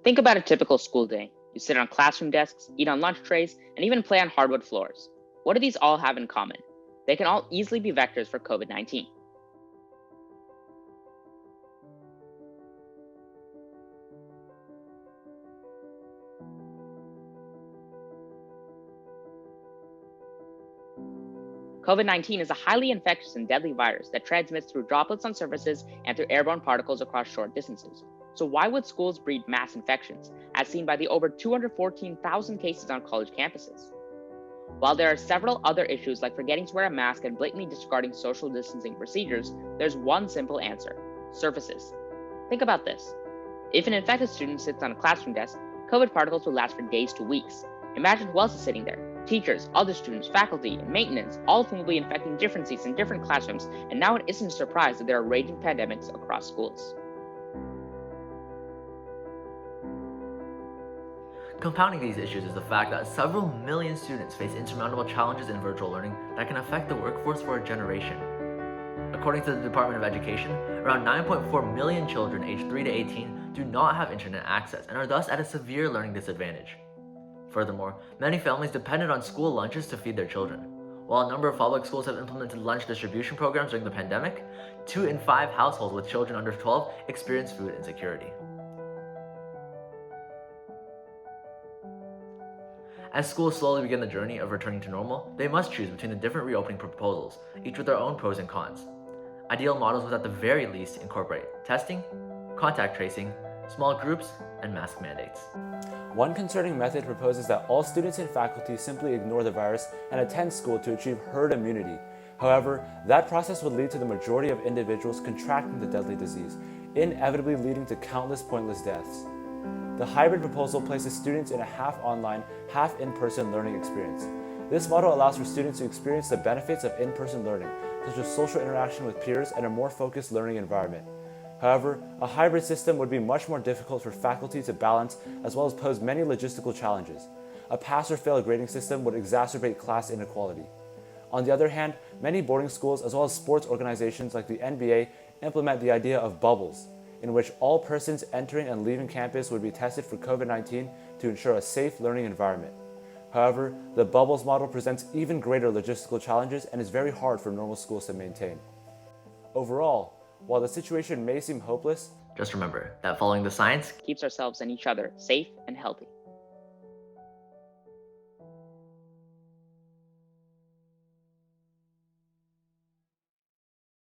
Think about a typical school day. You sit on classroom desks, eat on lunch trays, and even play on hardwood floors. What do these all have in common? They can all easily be vectors for COVID-19. COVID-19 is a highly infectious and deadly virus that transmits through droplets on surfaces and through airborne particles across short distances. So why would schools breed mass infections, as seen by the over 214,000 cases on college campuses? While there are several other issues like forgetting to wear a mask and blatantly disregarding social distancing procedures, there's one simple answer: surfaces. Think about this. If an infected student sits on a classroom desk, COVID particles will last for days to weeks. Imagine who else is sitting there. Teachers, other students, faculty, and maintenance, all of whom will be infecting different seats in different classrooms, and now it isn't a surprise that there are raging pandemics across schools. Compounding these issues is the fact that several million students face insurmountable challenges in virtual learning that can affect the workforce for a generation. According to the Department of Education, around 9.4 million children aged 3 to 18 do not have internet access and are thus at a severe learning disadvantage. Furthermore, many families depended on school lunches to feed their children. While a number of public schools have implemented lunch distribution programs during the pandemic, 2 in 5 households with children under 12 experience food insecurity. As schools slowly begin the journey of returning to normal, they must choose between the different reopening proposals, each with their own pros and cons. Ideal models would at the very least incorporate testing, contact tracing, small groups, and mask mandates. One concerning method proposes that all students and faculty simply ignore the virus and attend school to achieve herd immunity. However, that process would lead to the majority of individuals contracting the deadly disease, inevitably leading to countless pointless deaths. The hybrid proposal places students in a half online, half in-person learning experience. This model allows for students to experience the benefits of in-person learning, such as social interaction with peers and a more focused learning environment. However, a hybrid system would be much more difficult for faculty to balance, as well as pose many logistical challenges. A pass or fail grading system would exacerbate class inequality. On the other hand, many boarding schools as well as sports organizations like the NBA implement the idea of bubbles, in which all persons entering and leaving campus would be tested for COVID-19 to ensure a safe learning environment. However, the bubbles model presents even greater logistical challenges and is very hard for normal schools to maintain. Overall, while the situation may seem hopeless, Just remember that following the science Keeps ourselves and each other safe and healthy.